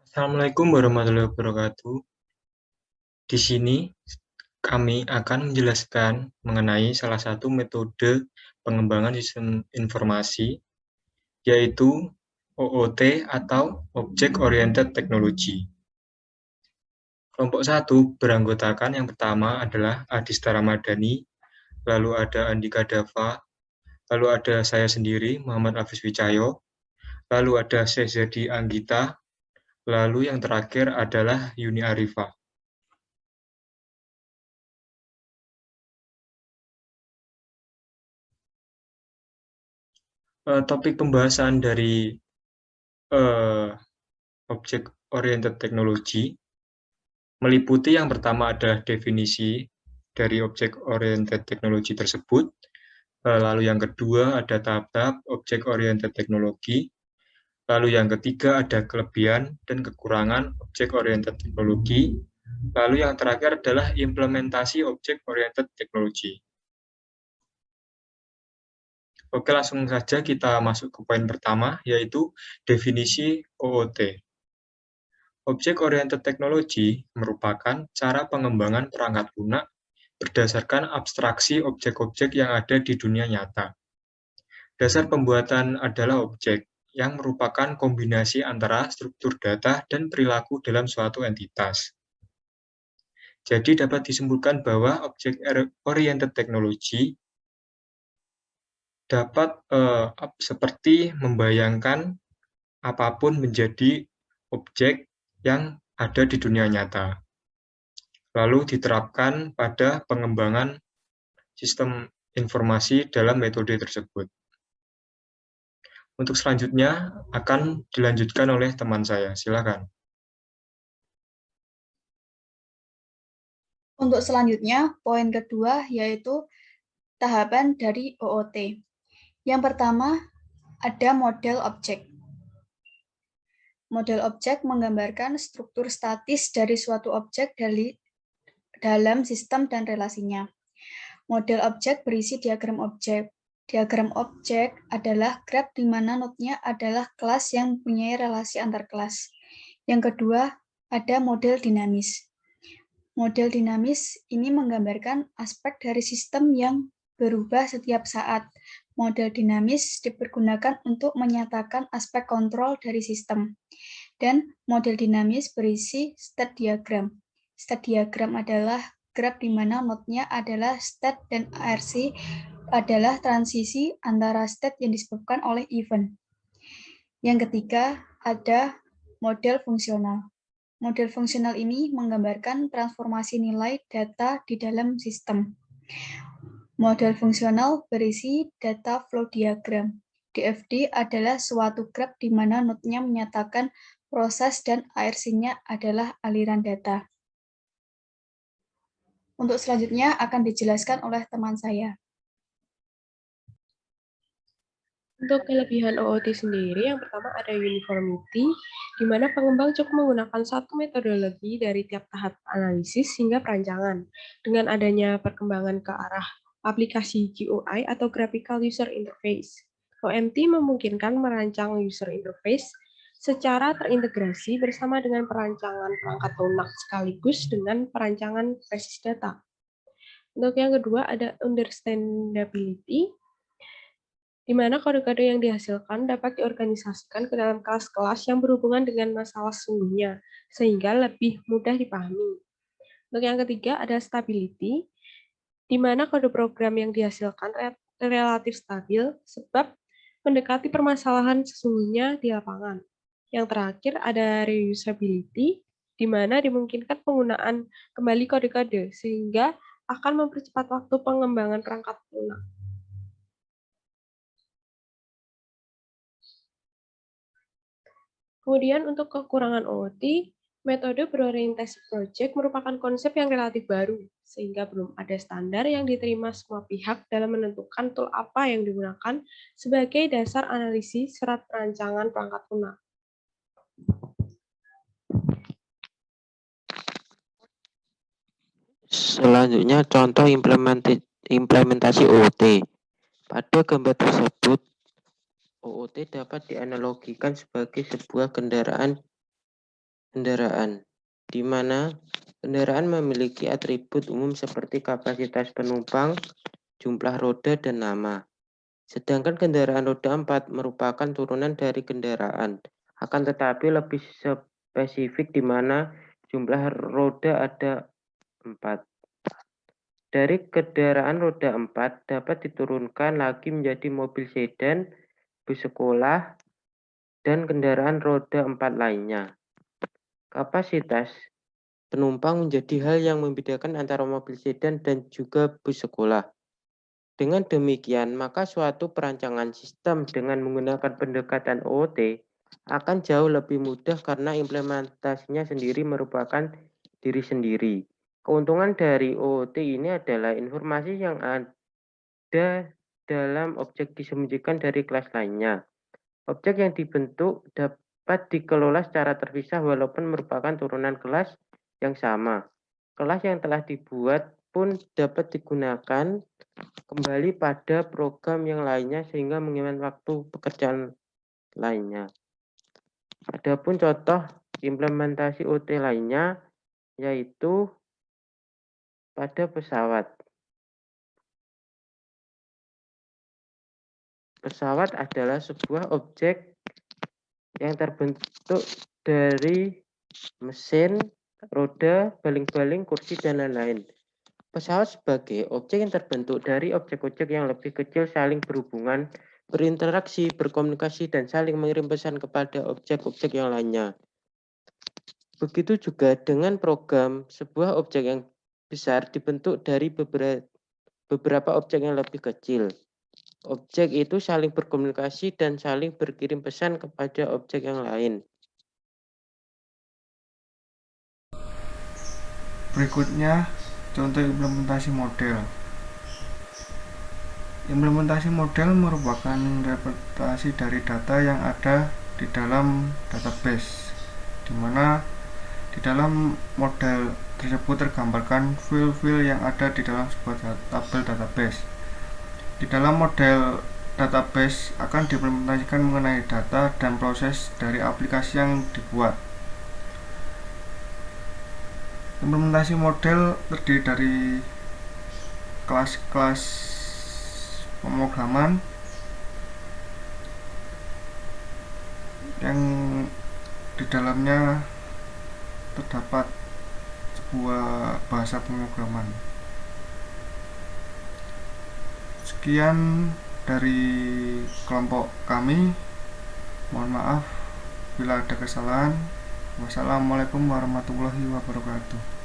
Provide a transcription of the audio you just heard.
Assalamualaikum warahmatullahi wabarakatuh. Di sini kami akan menjelaskan mengenai salah satu metode pengembangan sistem informasi, yaitu OOT atau Object Oriented Technology. Kelompok satu beranggotakan yang pertama adalah Adista Ramadhani, lalu ada Andika Dava, lalu ada saya sendiri, Muhammad Hafiz Wicayo, lalu ada Sezadi Anggita, lalu yang terakhir adalah Yuni Arifah. Topik pembahasan dari Object Oriented Technology meliputi yang pertama adalah definisi dari Object Oriented Technology tersebut, lalu yang kedua ada tahap-tahap Object Oriented Technology, lalu yang ketiga ada kelebihan dan kekurangan Object Oriented Technology, lalu yang terakhir adalah implementasi Object Oriented Technology. Oke, langsung saja kita masuk ke poin pertama, yaitu definisi OOT. Object Oriented Technology merupakan cara pengembangan perangkat lunak berdasarkan abstraksi objek-objek yang ada di dunia nyata. Dasar pembuatan adalah objek, yang merupakan kombinasi antara struktur data dan perilaku dalam suatu entitas. Jadi dapat disimpulkan bahwa Object Oriented Technology dapat seperti membayangkan apapun menjadi objek yang ada di dunia nyata, lalu diterapkan pada pengembangan sistem informasi dalam metode tersebut. Untuk selanjutnya akan dilanjutkan oleh teman saya. Silakan. Untuk selanjutnya, poin kedua yaitu tahapan dari OOT. Yang pertama, ada model objek. Model objek menggambarkan struktur statis dari suatu objek dalam sistem dan relasinya. Model objek berisi diagram objek. Diagram objek adalah graf di mana node-nya adalah kelas yang mempunyai relasi antar kelas. Yang kedua, ada model dinamis. Model dinamis ini menggambarkan aspek dari sistem yang berubah setiap saat. Model dinamis dipergunakan untuk menyatakan aspek kontrol dari sistem. Dan model dinamis berisi state diagram. State diagram adalah graf di mana node-nya adalah state dan ARC adalah transisi antara state yang disebabkan oleh event. Yang ketiga, ada model fungsional. Model fungsional ini menggambarkan transformasi nilai data di dalam sistem. Model fungsional berisi data flow diagram. DFD adalah suatu graf di mana node-nya menyatakan proses dan ARC-nya adalah aliran data. Untuk selanjutnya akan dijelaskan oleh teman saya. Untuk kelebihan OOT sendiri, yang pertama ada uniformity, di mana pengembang cukup menggunakan satu metodologi dari tiap tahap analisis hingga perancangan. Dengan adanya perkembangan ke arah aplikasi GUI atau Graphical User Interface, OMT memungkinkan merancang user interface secara terintegrasi bersama dengan perancangan perangkat lunak sekaligus dengan perancangan basis data. Untuk yang kedua ada understandability, di mana kode-kode yang dihasilkan dapat diorganisasikan ke dalam kelas-kelas yang berhubungan dengan masalah sesungguhnya, sehingga lebih mudah dipahami. Untuk yang ketiga ada stability, di mana kode program yang dihasilkan relatif stabil sebab mendekati permasalahan sesungguhnya di lapangan. Yang terakhir ada reusability, di mana dimungkinkan penggunaan kembali kode-kode, sehingga akan mempercepat waktu pengembangan perangkat lunak. Kemudian untuk kekurangan OOT, metode berorientasi project merupakan konsep yang relatif baru, sehingga belum ada standar yang diterima semua pihak dalam menentukan tool apa yang digunakan sebagai dasar analisis serat perancangan perangkat lunak. Selanjutnya contoh implementasi OOT. Pada gambar tersebut, OOT dapat dianalogikan sebagai sebuah kendaraan kendaraan, di mana kendaraan memiliki atribut umum seperti kapasitas penumpang, jumlah roda, dan nama. Sedangkan kendaraan roda 4 merupakan turunan dari kendaraan, akan tetapi lebih spesifik di mana jumlah roda ada 4. Dari kendaraan roda 4 dapat diturunkan lagi menjadi mobil sedan, bus sekolah, dan kendaraan roda 4 lainnya. Kapasitas penumpang menjadi hal yang membedakan antara mobil sedan dan juga bus sekolah. Dengan demikian, maka suatu perancangan sistem dengan menggunakan pendekatan OOT akan jauh lebih mudah karena implementasinya sendiri merupakan diri sendiri. Keuntungan dari OOT ini adalah informasi yang ada dalam objek disembunyikan dari kelas lainnya. Objek yang dibentuk dapat dikelola secara terpisah walaupun merupakan turunan kelas yang sama. Kelas yang telah dibuat pun dapat digunakan kembali pada program yang lainnya sehingga menghemat waktu pekerjaan lainnya. Adapun contoh implementasi OT lainnya yaitu pada pesawat. Pesawat adalah sebuah objek yang terbentuk dari mesin, roda, baling-baling, kursi, dan lain-lain. Pesawat sebagai objek yang terbentuk dari objek-objek yang lebih kecil saling berhubungan, berinteraksi, berkomunikasi, dan saling mengirim pesan kepada objek-objek yang lainnya. Begitu juga dengan program, sebuah objek yang besar dibentuk dari beberapa objek yang lebih kecil. Objek itu saling berkomunikasi dan saling berkirim pesan kepada objek yang lain. Berikutnya, contoh implementasi model. Implementasi model merupakan representasi dari data yang ada di dalam database, di mana di dalam model tersebut tergambarkan file-file yang ada di dalam sebuah tabel database. Di dalam model database akan diimplementasikan mengenai data dan proses dari aplikasi yang dibuat. Implementasi model terdiri dari kelas-kelas pemrograman yang di dalamnya terdapat sebuah bahasa pemrograman. Sekian dari kelompok kami. Mohon maaf bila ada kesalahan. Wassalamualaikum warahmatullahi wabarakatuh.